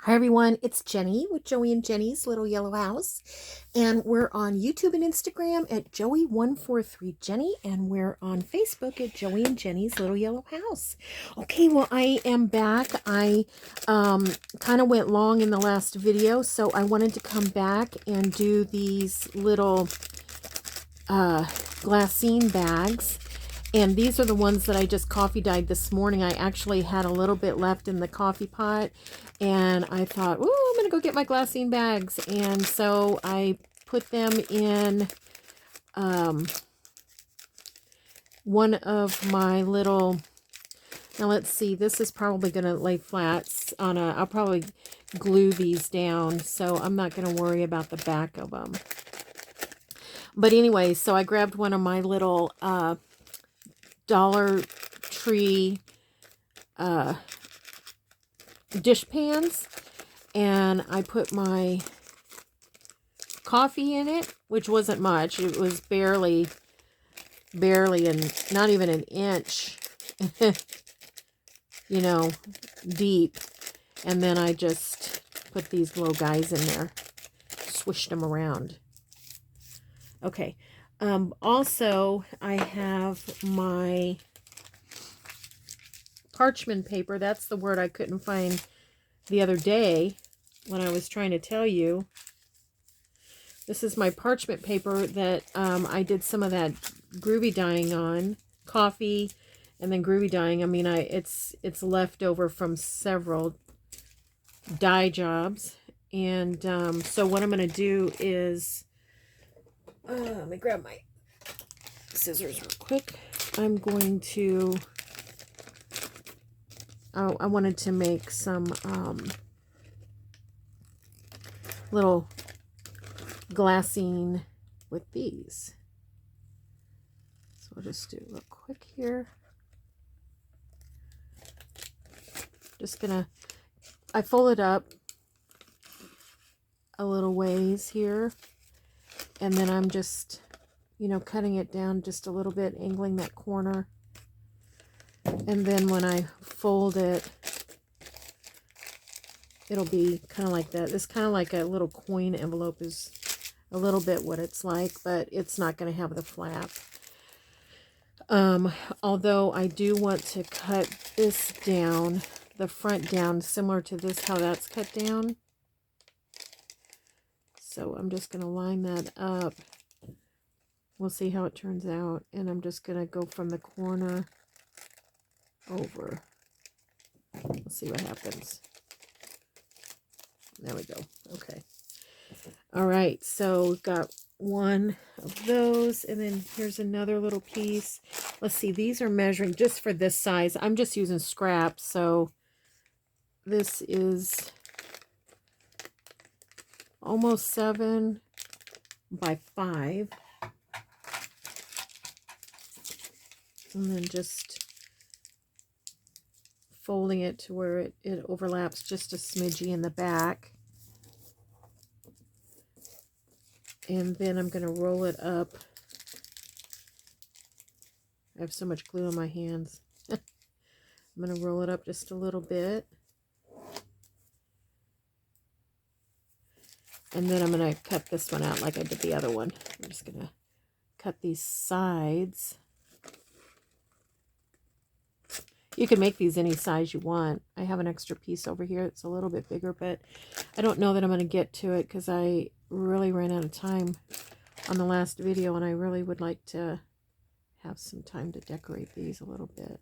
Hi everyone, it's Jenny with Joey and Jenny's Little Yellow House, and we're on YouTube and Instagram at Joey143Jenny, and we're on Facebook at Joey and Jenny's Little Yellow House. Okay, well, I am back. I kind of went long in the last video, so I wanted to come back and do these little Glassine bags. And these are the ones that I just coffee dyed this morning. I actually had a little bit left in the coffee pot. And I thought, ooh, I'm going to go get my Glassine bags. And so I put them in one of my little... Now let's see. This is probably going to lay flats on a... I'll probably glue these down. So I'm not going to worry about the back of them. But anyway, so I grabbed one of my little... Dollar Tree dish pans, and I put my coffee in it, which wasn't much. It was barely and not even an inch you know, deep. And then I just put these little guys in there, swished them around. Okay. Also, I have my parchment paper. That's the word I couldn't find the other day when I was trying to tell you. This is my parchment paper that I did some of that groovy dyeing on. Coffee and then groovy dyeing. I mean, it's left over from several dye jobs. And so what I'm going to do is... let me grab my scissors real quick. I'm going to... I wanted to make some little glassine with these. So I'll just do it real quick here. Just gonna... I fold it up a little ways here. And then I'm just, you know, cutting it down just a little bit, angling that corner. And then when I fold it, it'll be kind of like that. It's kind of like a little coin envelope is a little bit what it's like, but it's not going to have the flap. Although I do want to cut this down, the front down, similar to this, how that's cut down. So I'm just going to line that up. We'll see how it turns out. And I'm just going to go from the corner over. Let's see what happens. There we go. Okay. All right. So we've got one of those. And then here's another little piece. Let's see. These are measuring just for this size. I'm just using scraps. So this is... almost 7 by 5. And then just folding it to where it overlaps just a smidgy in the back. And then I'm going to roll it up. I have so much glue on my hands. I'm going to roll it up just a little bit. And then I'm going to cut this one out like I did the other one. I'm just going to cut these sides. You can make these any size you want. I have an extra piece over here. It's a little bit bigger, but I don't know that I'm going to get to it because I really ran out of time on the last video, and I really would like to have some time to decorate these a little bit.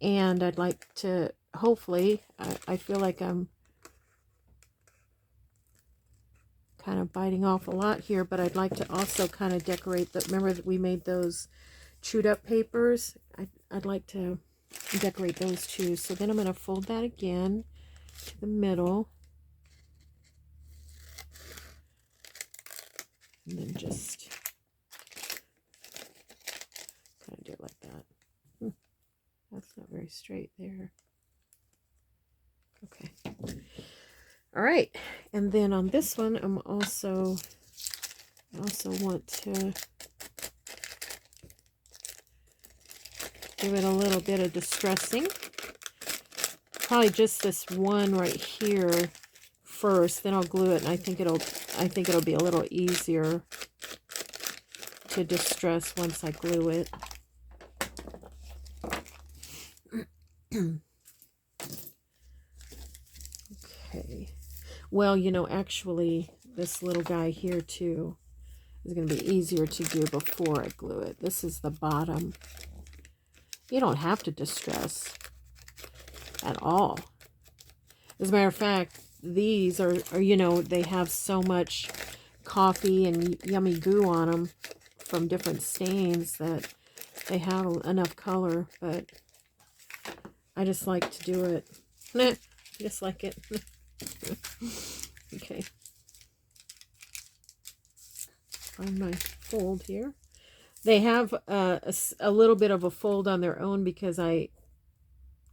And I'd like to, hopefully, I feel like I'm kind of biting off a lot here, but I'd like to also kind of decorate the... Remember that we made those chewed up papers? I'd like to decorate those too. So then I'm going to fold that again to the middle. And then just kind of do it like that. That's not very straight there. Okay. All right. And then on this one, I also want to give it a little bit of distressing. probably just this one right here first, then I'll glue it, and I think it'll be a little easier to distress once I glue it. Okay. Well, you know, actually, this little guy here too is going to be easier to do before I glue it. This is the bottom. You don't have to distress at all. As a matter of fact, these are you know, they have so much coffee and yummy goo on them from different stains that they have enough color, but I just like to do it. Just like it. Okay. Find my fold here. They have a little bit of a fold on their own because I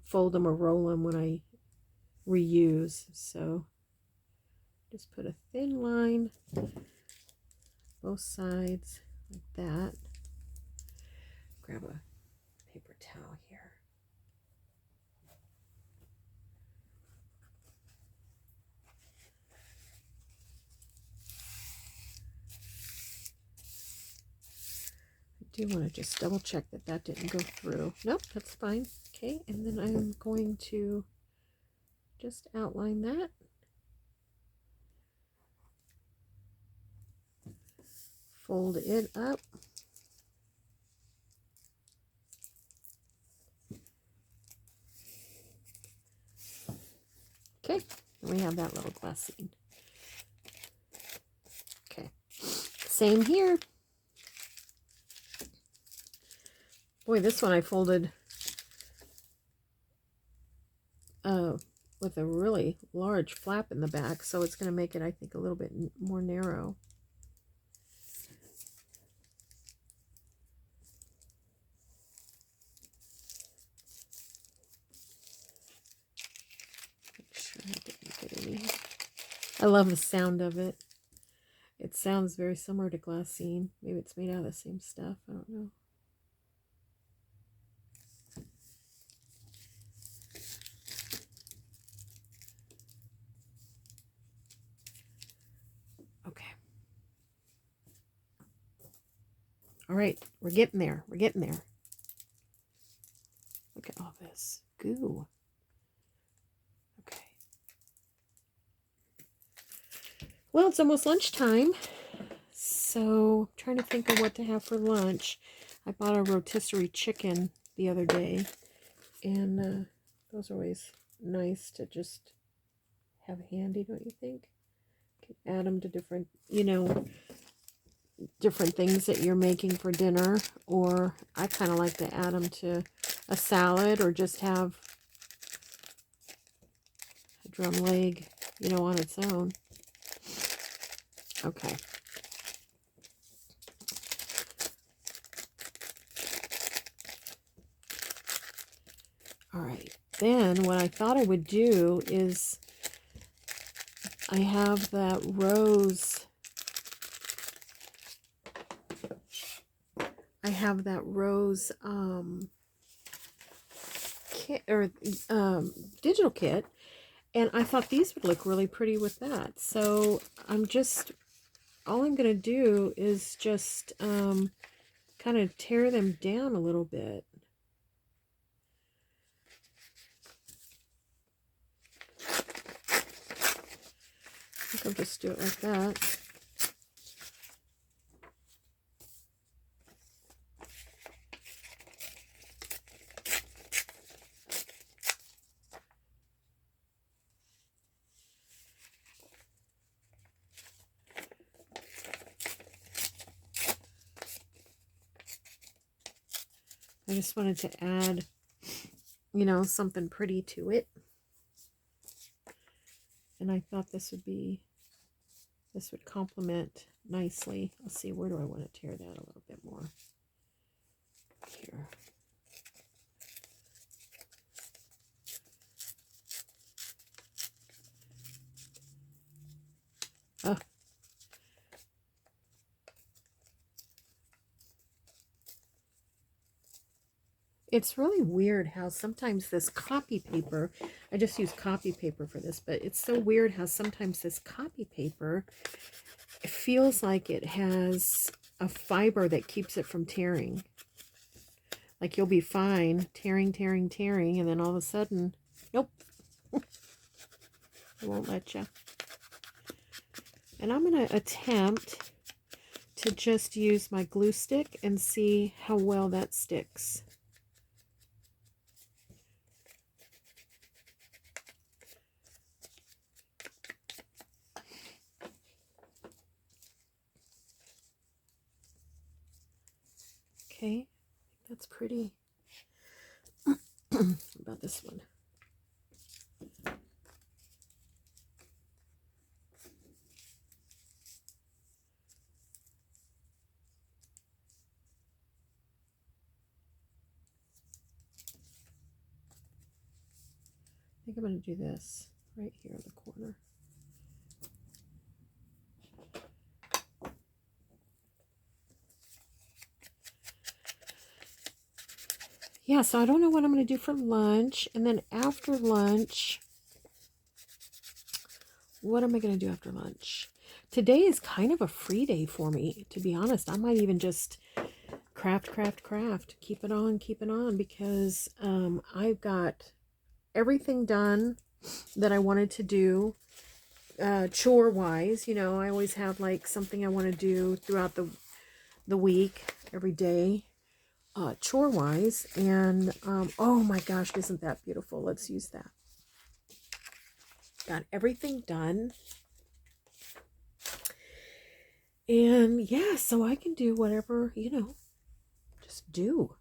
fold them or roll them when I reuse. So just put a thin line both sides like that. Grab a paper towel here. I do want to just double check that that didn't go through. Nope, that's fine. Okay, and then I'm going to just outline that. Fold it up. Okay, and we have that little glassine. Okay, same here. Boy, this one I folded with a really large flap in the back, so it's going to make it, I think, a little bit more narrow. Make sure I didn't get any. I love the sound of it. It sounds very similar to glassine. Maybe it's made out of the same stuff. I don't know. Okay. All right, we're getting there. We're getting there. Look at all this goo. Okay. Well, it's almost lunchtime, so I'm trying to think of what to have for lunch. I bought a rotisserie chicken the other day, and those are always nice to just have handy, don't you think? You can add them to different, you know, different things that you're making for dinner, or I kind of like to add them to a salad, or just have a drum leg, you know, on its own. Okay. All right. Then what I thought I would do is I have that rose. Kit or digital kit, and I thought these would look really pretty with that. So all I'm gonna do is just kind of tear them down a little bit. I think I'll just do it like that. I just wanted to add, you know, something pretty to it. And I thought this would complement nicely. Let's see, where do I want to tear that a little bit more? Here. Oh. It's really weird how sometimes this copy paper, I just use copy paper for this, but it's so weird how sometimes this copy paper, it feels like it has a fiber that keeps it from tearing. Like you'll be fine, tearing, and then all of a sudden, nope, it won't let you. And I'm going to attempt to just use my glue stick and see how well that sticks. Okay, that's pretty. About this one. I think I'm going to do this right here in the corner. Yeah, so I don't know what I'm going to do for lunch. And then after lunch, what am I going to do after lunch? Today is kind of a free day for me, to be honest. I might even just craft. Keep it on, because I've got everything done that I wanted to do chore-wise. You know, I always have like something I want to do throughout the week, every day. Chore-wise, and oh my gosh, isn't that beautiful? Let's use that. Got everything done, and yeah, so I can do whatever, you know, just do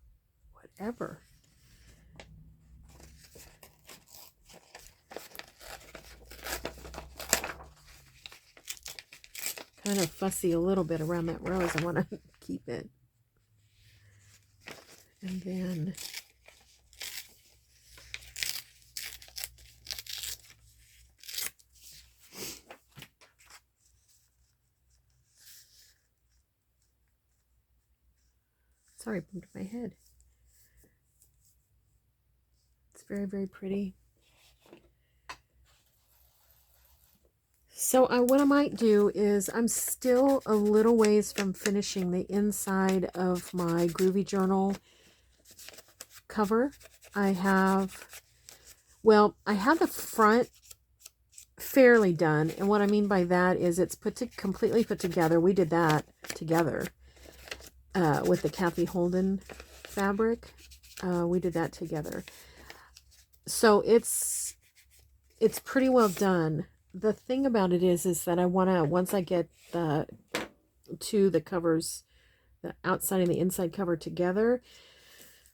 whatever. Kind of fussy a little bit around that rose. I want to keep it. And then sorry, I bumped my head. It's very, very pretty. So what I might do is, I'm still a little ways from finishing the inside of my Groovy Journal cover. I have the front fairly done, and what I mean by that is it's completely put together. We did that together with the Kathy Holden fabric. We did that together, so it's pretty well done. The thing about it is that I want to, once I get the covers, the outside and the inside cover together,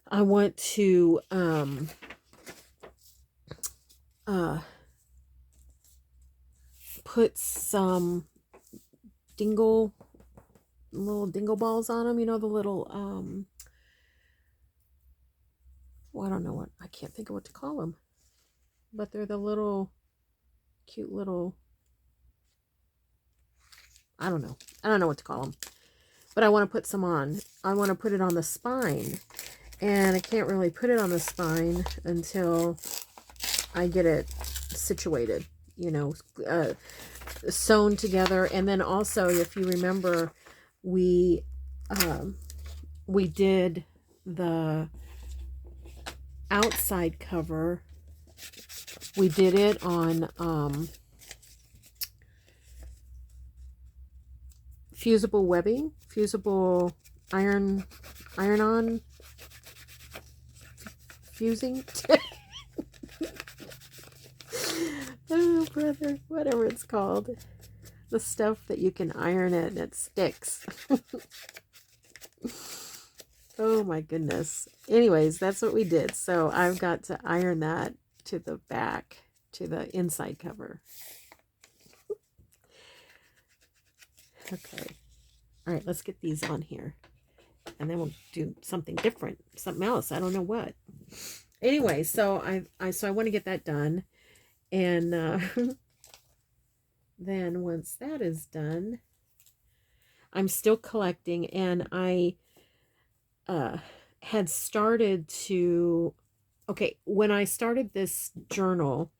I want to put some little dingle balls on them. You know, the little well, I don't know what, I can't think of what to call them, but they're the little cute little, I don't know what to call them, but I want to put some on. I want to put it on the spine, and I can't really put it on the spine until I get it situated, you know, sewn together. And then also, if you remember, we did the outside cover. We did it on fusible webbing, fusible iron-on fusing. Oh, brother, whatever it's called. The stuff that you can iron it and it sticks. Oh my goodness. Anyways, that's what we did. So I've got to iron that to the back, to the inside cover. Okay. All right, let's get these on here. And then we'll do something different, something else. I don't know what. Anyway, so I want to get that done. And then once that is done, I'm still collecting, and I had started to, okay, when I started this journal,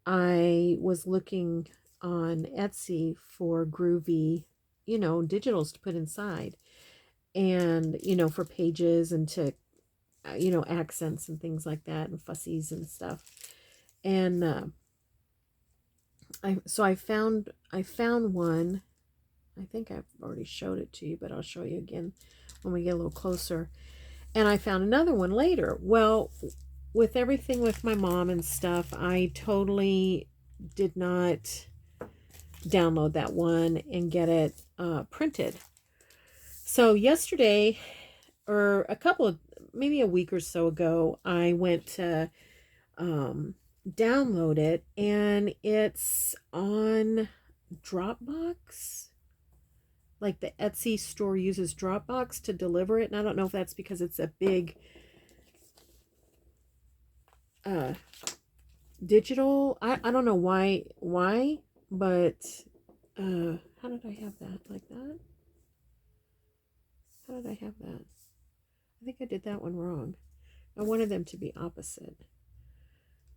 I was looking on Etsy for groovy, digitals to put inside, and, for pages and to, accents and things like that, and fussies and stuff. And I found one. I think I've already showed it to you, but I'll show you again when we get a little closer. And I found another one later. Well, with everything with my mom and stuff, I totally did not download that one and get it printed. So yesterday, or maybe a week or so ago, I went to download it, and it's on Dropbox. Like, the Etsy store uses Dropbox to deliver it, and I don't know if that's because it's a big digital. I don't know why, but how did I have that like that? How did I have that? I think I did that one wrong. I wanted them to be opposite.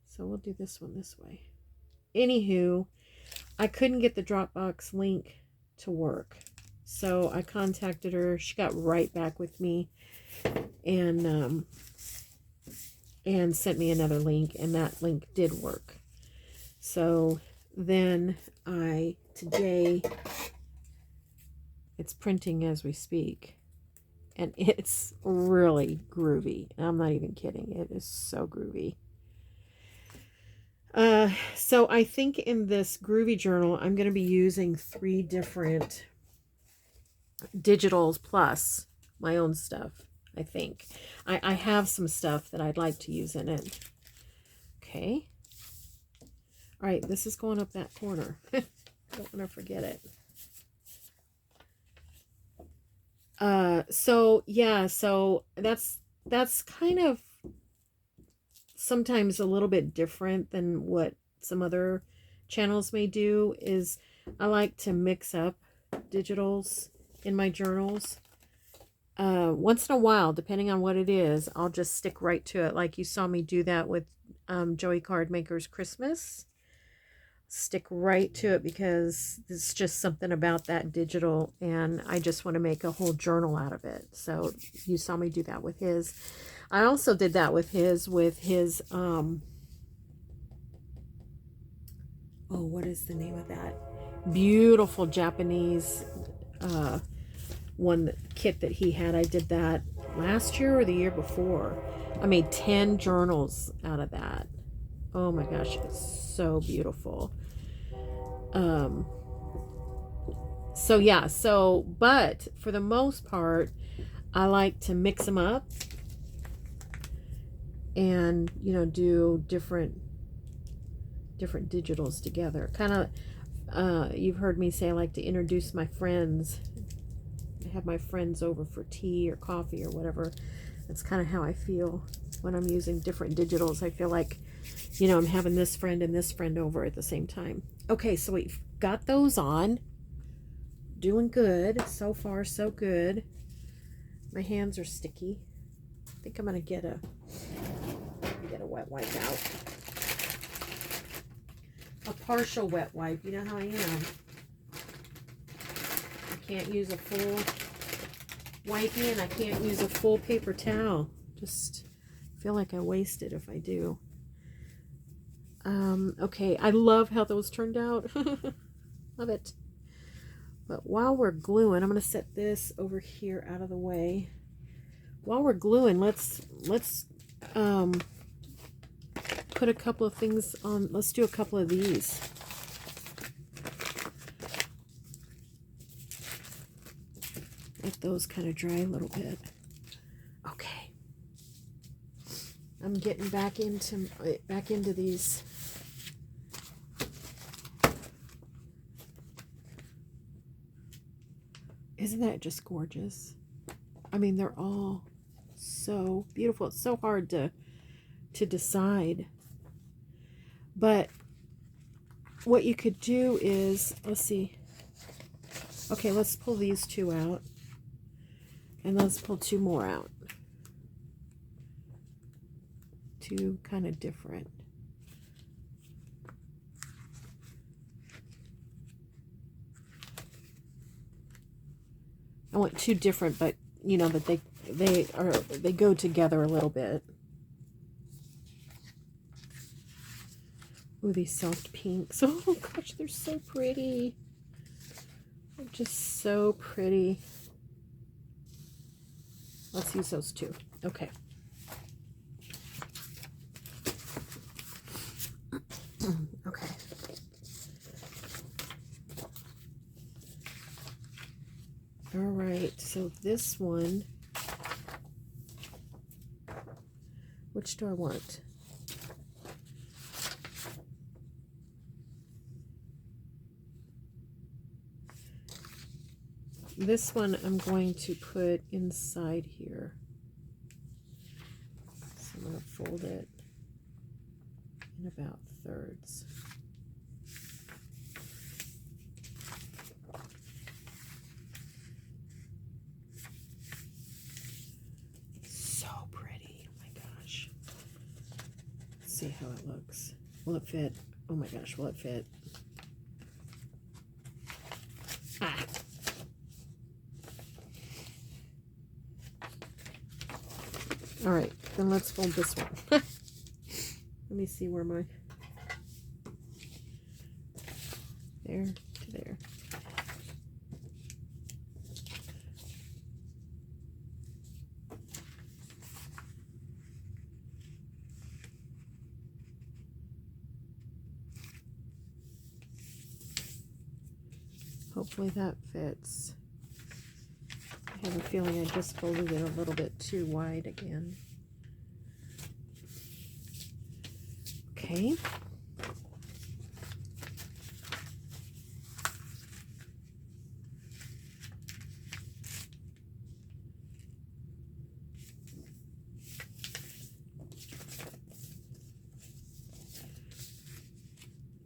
So we'll do this one this way. Anywho, I couldn't get the Dropbox link to work. So I contacted her. She got right back with me and sent me another link, and that link did work. So then today, it's printing as we speak, and it's really groovy. I'm not even kidding. It is so groovy. So I think in this groovy journal, I'm going to be using 3 different digitals plus my own stuff. I think I have some stuff that I'd like to use in it. Okay. All right, this is going up that corner. Don't want to forget it. So yeah, so that's kind of sometimes a little bit different than what some other channels may do. Is I like to mix up digitals in my journals. Once in a while, depending on what it is, I'll just stick right to it. Like you saw me do that with Joey Cardmaker's Christmas. Stick right to it because it's just something about that digital, and I just want to make a whole journal out of it. So you saw me do that with his. I also did that with his oh, what is the name of that beautiful Japanese kit that he had. I did that last year or the year before. I made 10 journals out of that. Oh my gosh, it's so beautiful. So yeah, but for the most part, I like to mix them up and, do different digitals together. Kind of, you've heard me say I like to introduce my friends. I have my friends over for tea or coffee or whatever. That's kind of how I feel when I'm using different digitals. I feel like, I'm having this friend and this friend over at the same time. Okay, so we've got those on. Doing good. So far, so good. My hands are sticky. I think I'm going to get a wet wipe out. A partial wet wipe. You know how I am. I can't use a full wipey, and I can't use a full paper towel. Just feel like I waste it if I do. Okay, I love how those turned out. Love it. But while we're gluing, I'm going to set this over here out of the way. While we're gluing, let's put a couple of things on. Let's do a couple of these. Let those kind of dry a little bit. Okay. I'm getting back into these. Isn't that just gorgeous? I mean, they're all so beautiful. It's so hard to decide. But what you could do is, let's see. Okay, let's pull these 2 out. And let's pull 2 more out. two kind of different. I want two different, but you know that they go together a little bit. Ooh, these soft pinks. Oh gosh, they're so pretty. They're just so pretty. Let's use those two. Okay. Okay. All right, so this one, which do I want? This one I'm going to put inside here. So I'm going to fold it in about thirds. So pretty. Oh my gosh. Let's see how it looks. Will it fit? Oh my gosh, will it fit? Ah. All right, then let's fold this one. Let me see where my, there to there. Hopefully that fits. I have a feeling I just folded it a little bit too wide again. Okay.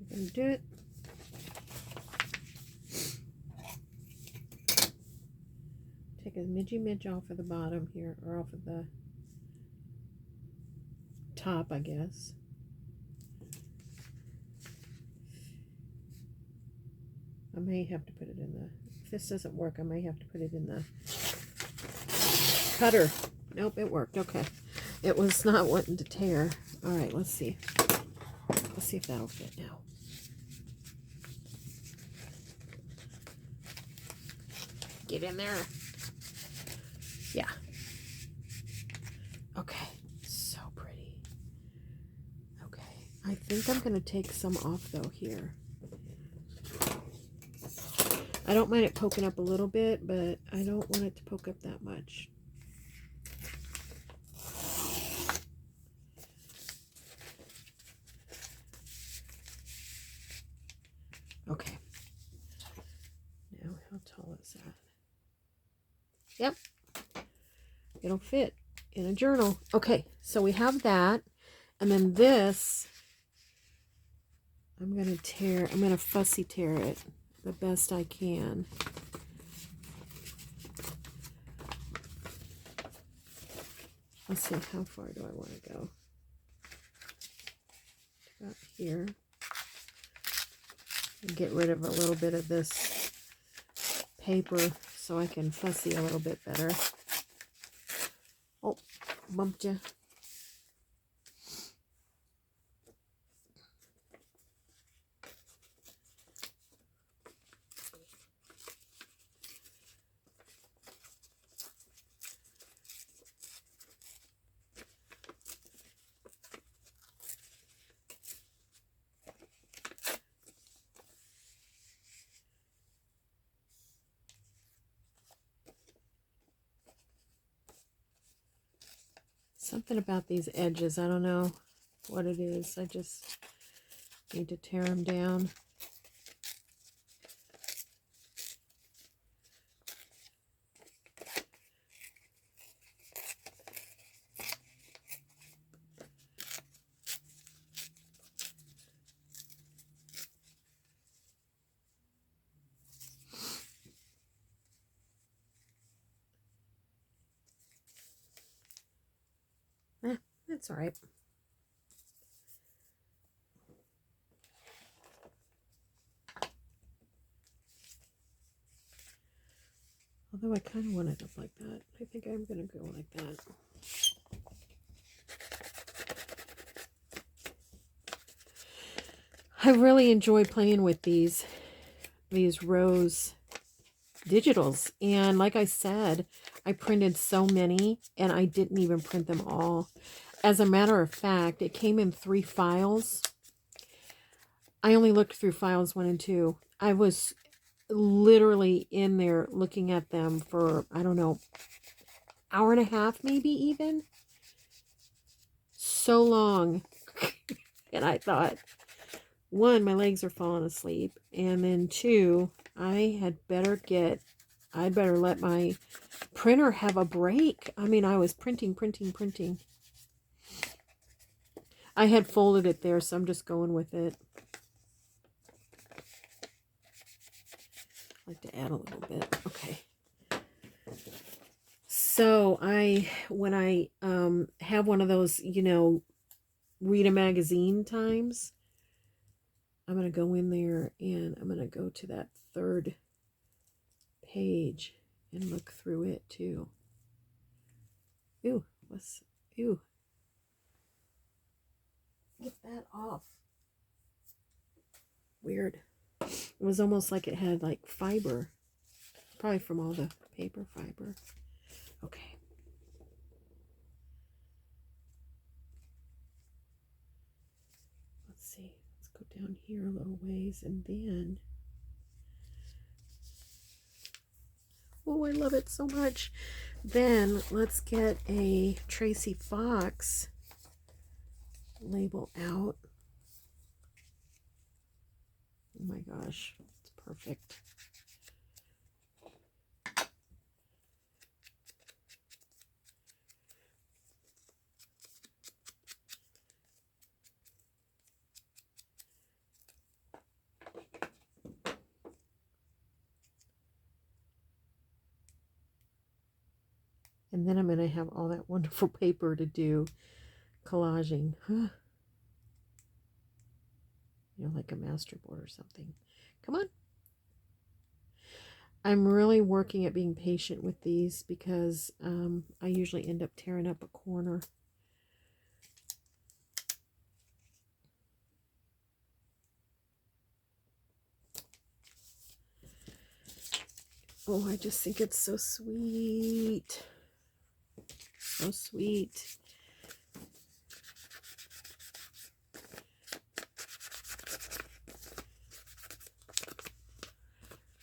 I'm going to do it. Take a midge off of the bottom here, or off of the top, I guess. I may have to put it in the, if this doesn't work, I may have to put it in the cutter. Nope, it worked. Okay. It was not wanting to tear. All right, let's see. Let's see if that'll fit now. Get in there. Yeah. Okay. So pretty. Okay. I think I'm going to take some off though here. I don't mind it poking up a little bit, but I don't want it to poke up that much. Okay. Now, how tall is that? Yep. It'll fit in a journal. Okay, so we have that. And then this, I'm going to fussy tear it the best I can. Let's see, how far do I want to go? About here. And get rid of a little bit of this paper so I can fussy a little bit better. Oh, bumped you. Something about these edges, I don't know what it is. I just need to tear them down. That's all right. Although I kind of want it up like that. I think I'm going to go like that. I really enjoy playing with these rose digitals. And like I said, I printed so many and I didn't even print them all. As a matter of fact, it came in 3 files. I only looked through files 1 and 2. I was literally in there looking at them for, I don't know, hour and a half, maybe even. So long. And I thought, 1, my legs are falling asleep. And then 2, I'd better let my printer have a break. I mean, I was printing. I had folded it there, so I'm just going with it. I'd like to add a little bit. Okay. So when I have one of those, read a magazine times, I'm going to go in there and I'm going to go to that 3rd page and look through it too. Ew. Get that off. Weird. It was almost like it had like fiber. Probably from all the paper fiber. Okay. Let's see. Let's go down here a little ways and then... Oh, I love it so much. Then let's get a Tracy Fox label out. Oh my gosh, it's perfect. And then I'm going to have all that wonderful paper to do collaging. Like a masterboard or something. Come on. I'm really working at being patient with these because I usually end up tearing up a corner. Oh, I just think it's so sweet. So sweet.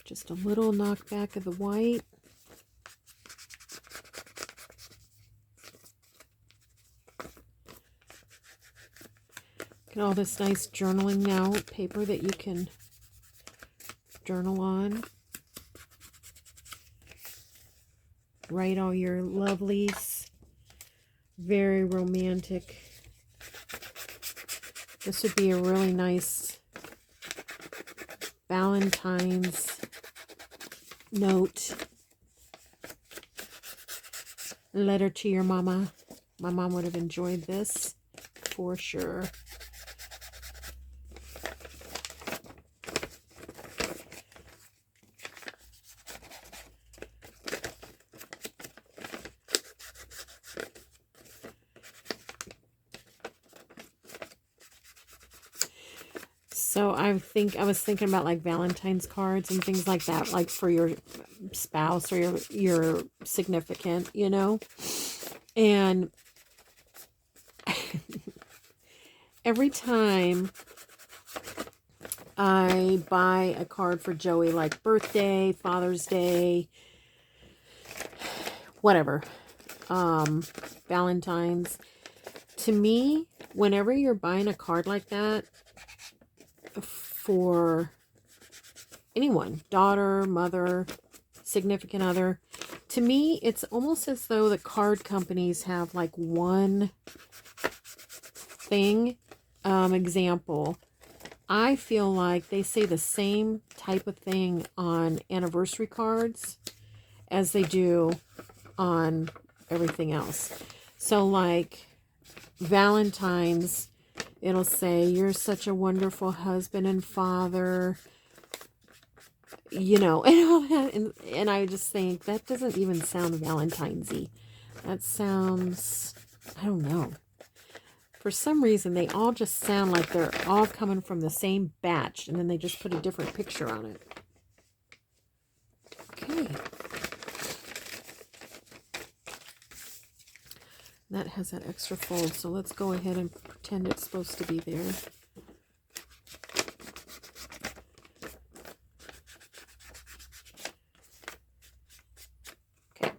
Just a little knockback of the white. Get all this nice journaling now paper that you can journal on. Write all your lovelies. Very romantic. This would be a really nice Valentine's note. Letter to your mama. My mom would have enjoyed this for sure. So I was thinking about like Valentine's cards and things like that, like for your spouse or your significant, And every time I buy a card for Joey, like birthday, Father's Day, whatever, Valentine's, to me, whenever you're buying a card like that, for anyone, daughter, mother, significant other, to me, it's almost as though the card companies have like one thing. Example, I feel like they say the same type of thing on anniversary cards as they do on everything else. So like Valentine's, it'll say, you're such a wonderful husband and father. you know, and all that. And I just think that doesn't even sound Valentine's-y. That sounds, I don't know. For some reason, they all just sound like they're all coming from the same batch, and then they just put a different picture on it. Okay. That has that extra fold, so let's go ahead and pretend it's supposed to be there. Okay.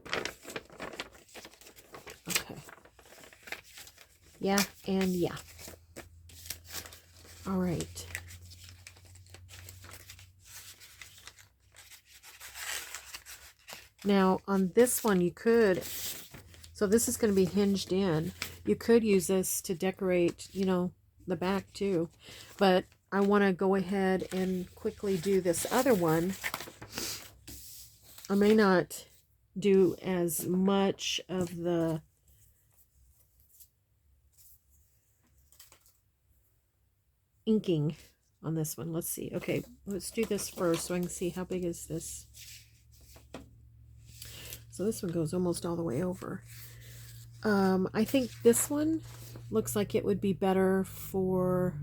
Okay. Yeah, and yeah. All right. Now, on this one, you could, so this is going to be hinged in. You could use this to decorate, you know, the back too. But I want to go ahead and quickly do this other one. I may not do as much of the inking on this one. Let's see. Okay, let's do this first so I can see how big is this. So this one goes almost all the way over. I think this one looks like it would be better for,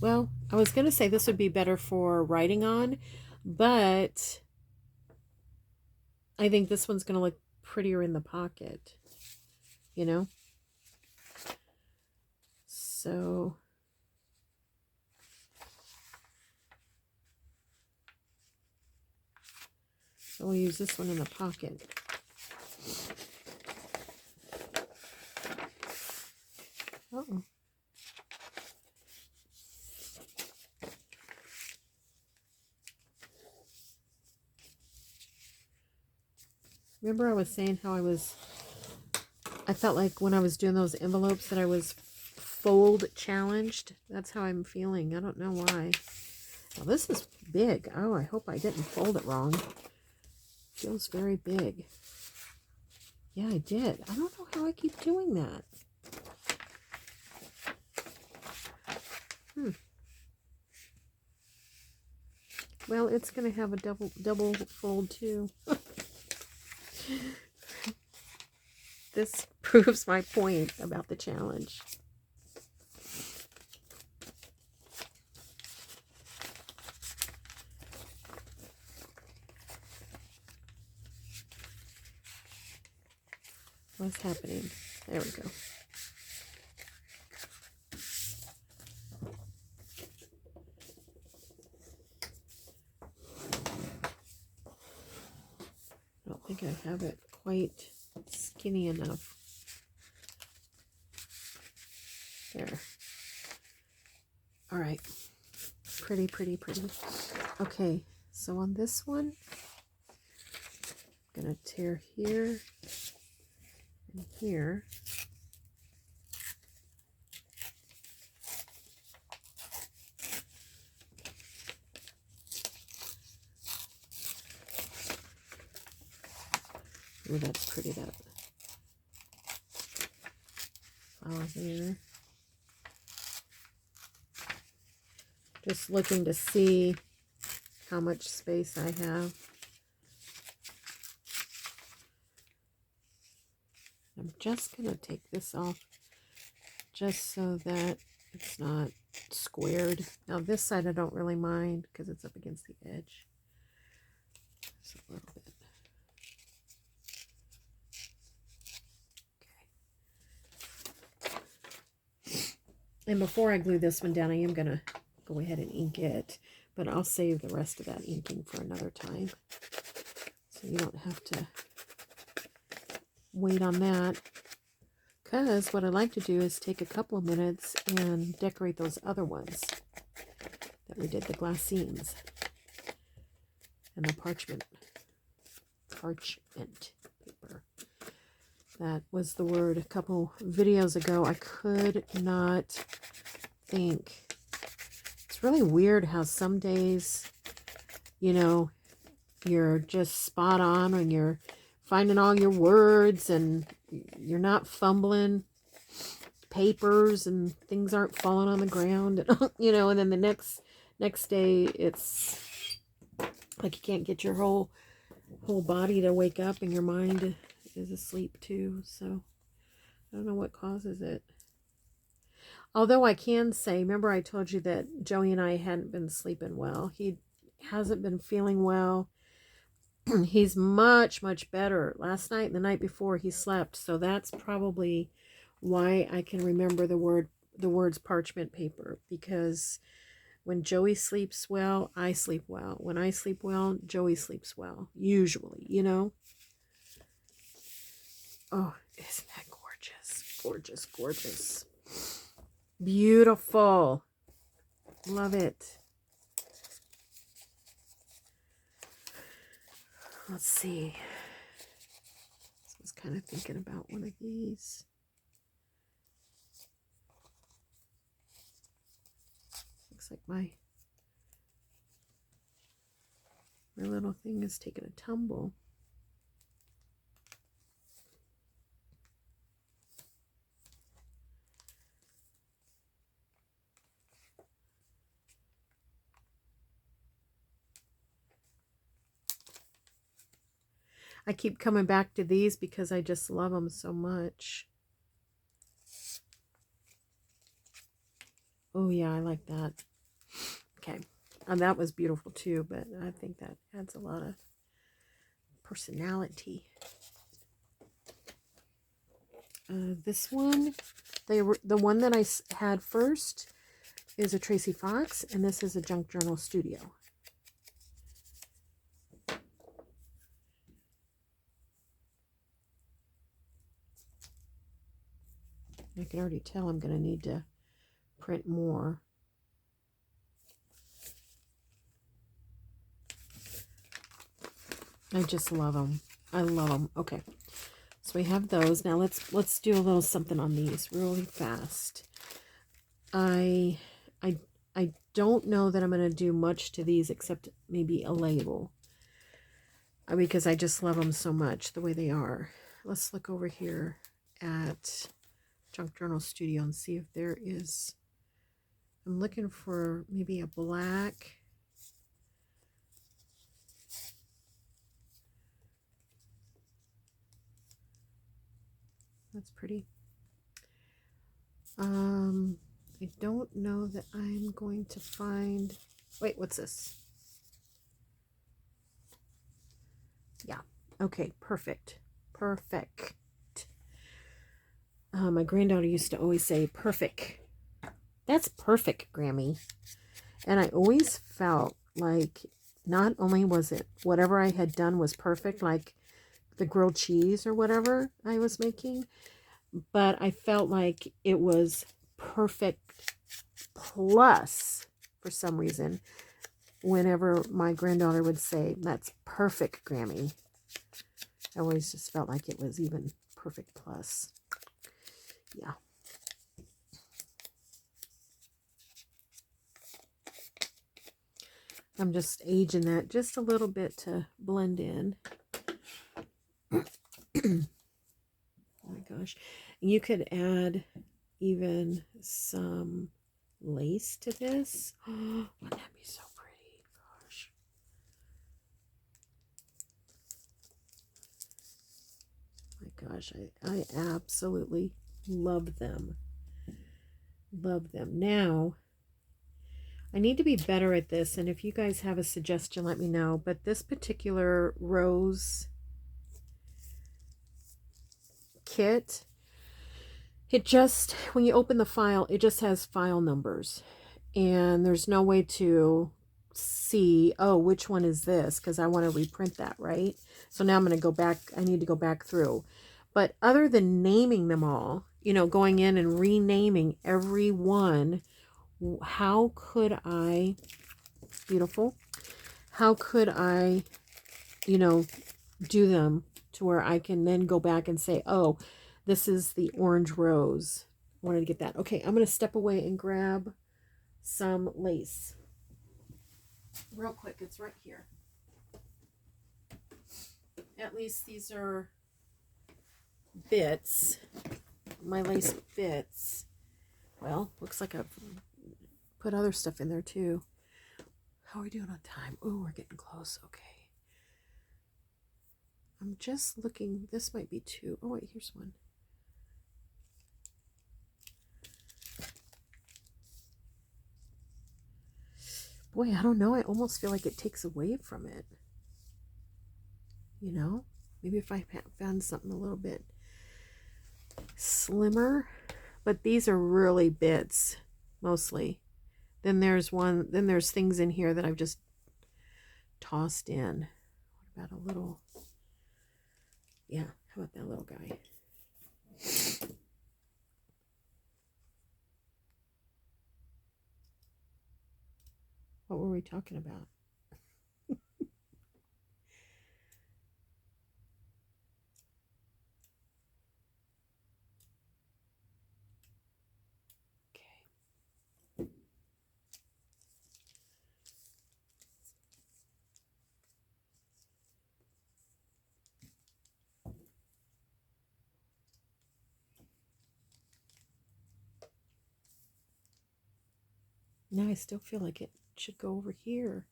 well, I was going to say this would be better for writing on, but I think this one's going to look prettier in the pocket, you know? So we'll use this one in the pocket. Uh-oh. Remember I was saying how I felt like when I was doing those envelopes that I was fold challenged? That's how I'm feeling. I don't know why. Well, this is big. Oh, I hope I didn't fold it wrong. Feels very big. Yeah, I did. I don't know how I keep doing that. Well, it's going to have a double fold too. This proves my point about the challenge. What's happening? There we go. I don't think I have it quite skinny enough. There. All right. Pretty, pretty, pretty. Okay, so on this one, I'm going to tear here and here. Ooh, that's pretty, that flower there. Just looking to see how much space I have. I'm just going to take this off just so that it's not squared. Now this side I don't really mind because it's up against the edge. Just a little bit. Okay. And before I glue this one down, I am going to go ahead and ink it, but I'll save the rest of that inking for another time. So you don't have to wait on that, because what I like to do is take a couple of minutes and decorate those other ones that we did, the glassines and the parchment paper. That was the word a couple videos ago. I could not think. It's really weird how some days, you know, you're just spot on when you're finding all your words and you're not fumbling papers and things aren't falling on the ground, and, you know, and then the next Next day, it's like you can't get your whole body to wake up, and your mind is asleep too. So I don't know what causes it. Although I can say, remember I told you that Joey and I hadn't been sleeping well. He hasn't been feeling well. He's much, much better. Last night and the night before he slept. So that's probably why I can remember the words parchment paper, because when Joey sleeps well, I sleep well. When I sleep well, Joey sleeps well. Usually, you know. Oh, isn't that gorgeous? Gorgeous, gorgeous. Beautiful. Love it. Let's see. So I was kind of thinking about one of these. Looks like my little thing is taking a tumble. I keep coming back to these because I just love them so much. Oh yeah, I like that. Okay. And that was beautiful too, but I think that adds a lot of personality. This one, the one that I had first is a Tracy Fox, and this is a Junk Journal Studio. I can already tell I'm going to need to print more. I just love them. I love them. Okay, so we have those. Now let's do a little something on these really fast. I don't know that I'm going to do much to these except maybe a label, because I just love them so much the way they are. Let's look over here at Junk Journal Studio and see if there is. I'm looking for maybe a black. That's pretty. I don't know that I'm going to find. Wait, what's this? Yeah. Okay, perfect. Perfect. My granddaughter used to always say, perfect. That's perfect, Grammy. And I always felt like not only was it whatever I had done was perfect, like the grilled cheese or whatever I was making, but I felt like it was perfect plus, for some reason, whenever my granddaughter would say, that's perfect, Grammy, I always just felt like it was even perfect plus. Yeah. I'm just aging that just a little bit to blend in. Oh my gosh. You could add even some lace to this. Oh, wouldn't that be so pretty? Gosh. My gosh, I absolutely love them. Love them. Now, I need to be better at this, and if you guys have a suggestion, let me know. But this particular rose kit, it just, when you open the file, it just has file numbers. And there's no way to see, oh, which one is this? Because I want to reprint that, right? So now I'm going to go back. I need to go back through. But other than naming them all, you know, going in and renaming every one, how could I, beautiful, how could I, you know, do them to where I can then go back and say, oh, this is the orange rose. I wanted to get that. Okay, I'm going to step away and grab some lace. Real quick, it's right here. At least these are bits. My lace bits. Well, looks like I've put other stuff in there too. How are we doing on time? Oh, we're getting close. Okay. I'm just looking. This might be two. Oh, wait, here's one. Boy, I don't know. I almost feel like it takes away from it. You know? Maybe if I found something a little bit slimmer. But these are really bits, mostly. Then there's things in here that I've just tossed in. What about a little... Yeah, how about that little guy? What were we talking about? Now I still feel like it should go over here.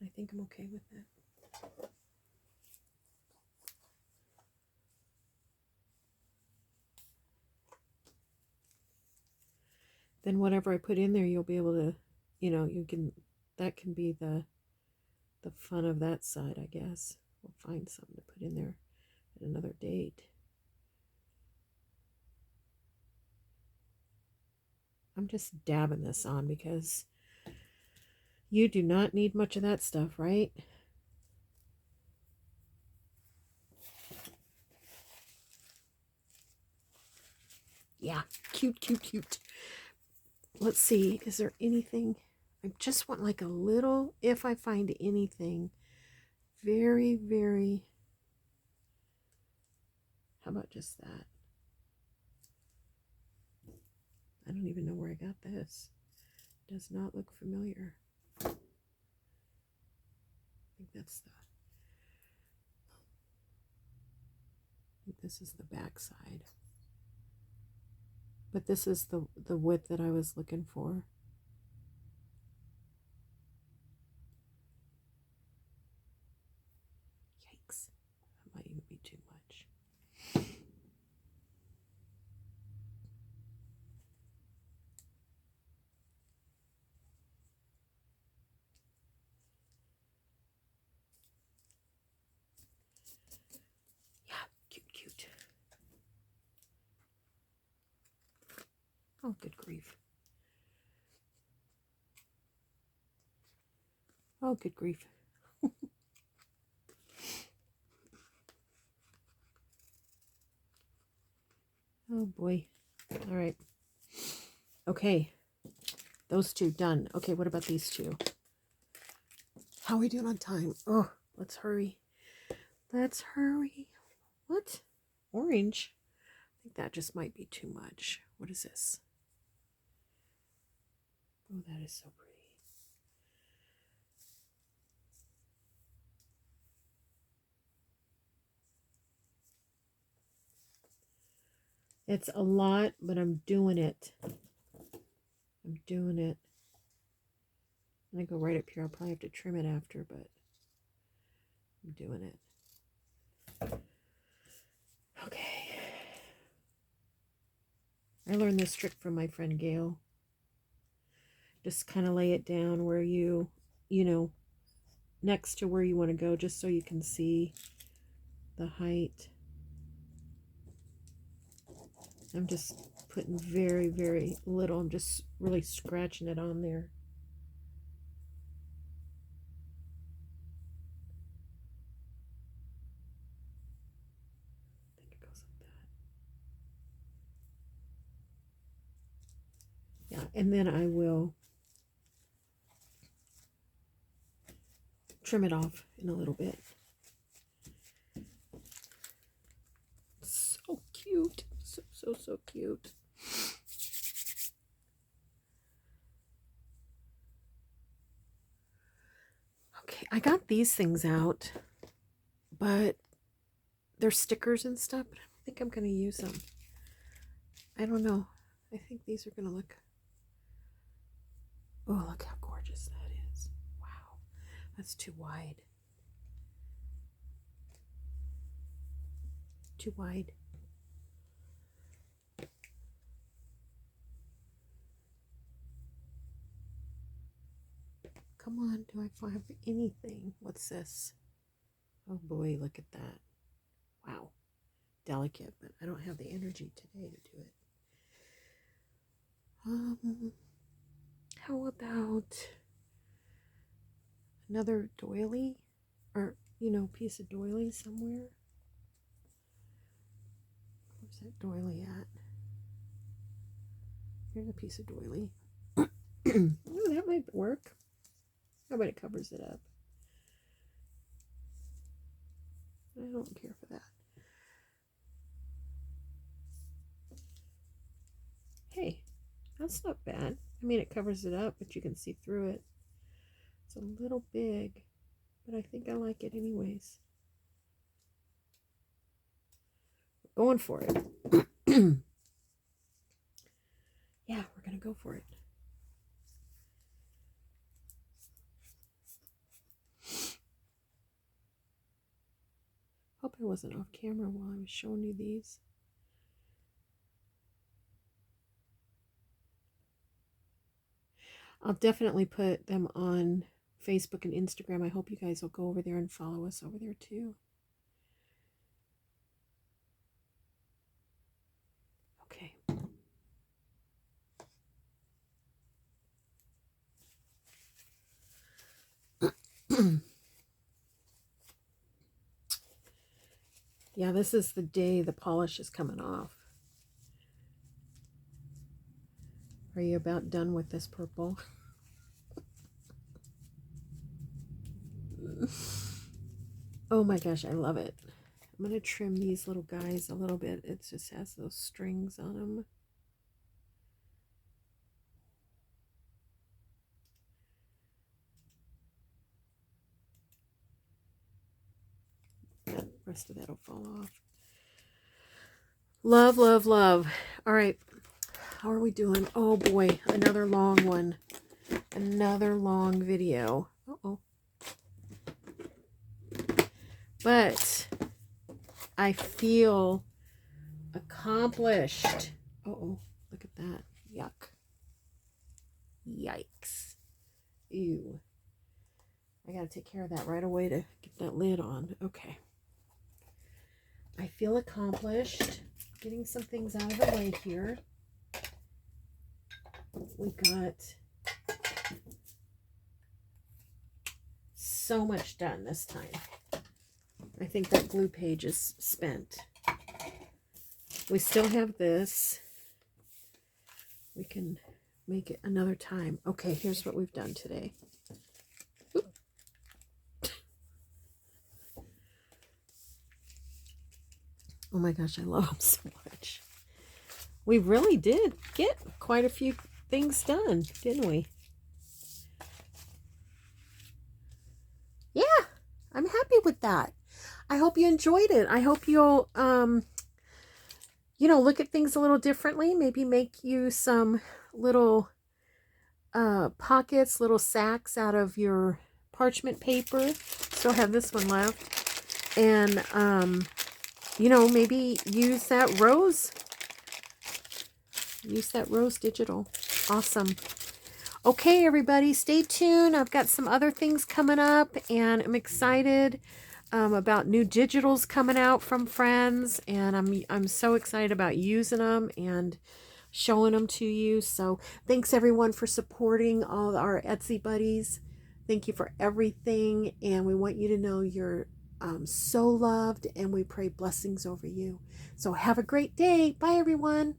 I think I'm okay with that. Then whatever I put in there, you'll be able to, that can be the fun of that side, I guess. We'll find something to put in there at another date. I'm just dabbing this on because you do not need much of that stuff, right? Yeah, cute, cute, cute. Let's see, is there anything? I just want like a little, if I find anything very, very, how about just that? I don't even know where I got this. Does not look familiar. I think that's the, I think this is the back side. But this is the width that I was looking for. Yikes. That might even be too much. Yeah, cute, cute. Oh, good grief. Oh, good grief. Oh, boy. All right. Okay. Those two done. Okay, what about these two? How are we doing on time? Oh, let's hurry. Let's hurry. What? Orange? I think that just might be too much. What is this? Oh, that is so pretty. It's a lot, but I'm doing it. I'm doing it. I'm going to go right up here. I'll probably have to trim it after, but I'm doing it. Okay. I learned this trick from my friend Gail. Just kind of lay it down where you know, next to where you want to go, just so you can see the height. I'm just putting very, very little. I'm just really scratching it on there. I think it goes like that. Yeah, and then I will trim it off in a little bit. So cute. So, so, so cute. Okay, I got these things out, but they're stickers and stuff, but I don't think I'm going to use them. I don't know. I think these are going to look Oh, look how gorgeous that is. Wow, that's too wide. Too wide. Come on, do I have anything? What's this? Oh boy, look at that. Wow. Delicate, but I don't have the energy today to do it. How about another doily? Or, you know, piece of doily somewhere? Where's that doily at? Here's a piece of doily. Oh, that might work. How about it covers it up? I don't care for that. Hey, that's not bad. I mean, it covers it up, but you can see through it. It's a little big, but I think I like it anyways. Going for it. Yeah, we're going to go for it. Hope I wasn't off camera while I was showing you these. I'll definitely put them on Facebook and Instagram. I hope you guys will go over there and follow us over there too. Okay. Yeah, this is the day the polish is coming off. Are you about done with this purple? Oh my gosh, I love it. I'm going to trim these little guys a little bit. It just has those strings on them. The rest of that will fall off. Love, love, love. All right. How are we doing? Oh boy, another long one. Another long video. Uh-oh. But I feel accomplished. Uh-oh, look at that. Yuck. Yikes. Ew. I gotta take care of that right away to get that lid on. Okay. I feel accomplished. Getting some things out of the way here. We got so much done this time. I think that glue page is spent. We still have this. We can make it another time. Okay, here's what we've done today. Oop. Oh my gosh, I love them so much. We really did get quite a few things done, didn't we? Yeah, I'm happy with that. I hope you enjoyed it. I hope you'll, you know, look at things a little differently. Maybe make you some little pockets, little sacks out of your parchment paper. Still have this one left. And, you know, maybe use that rose. Use that rose digital. Awesome. Okay, everybody, stay tuned. I've got some other things coming up, and I'm excited about new digitals coming out from friends, and I'm so excited about using them and showing them to you. So thanks everyone for supporting all our Etsy buddies. Thank you for everything, and we want you to know you're so loved, and we pray blessings over you. So have a great day. Bye, everyone.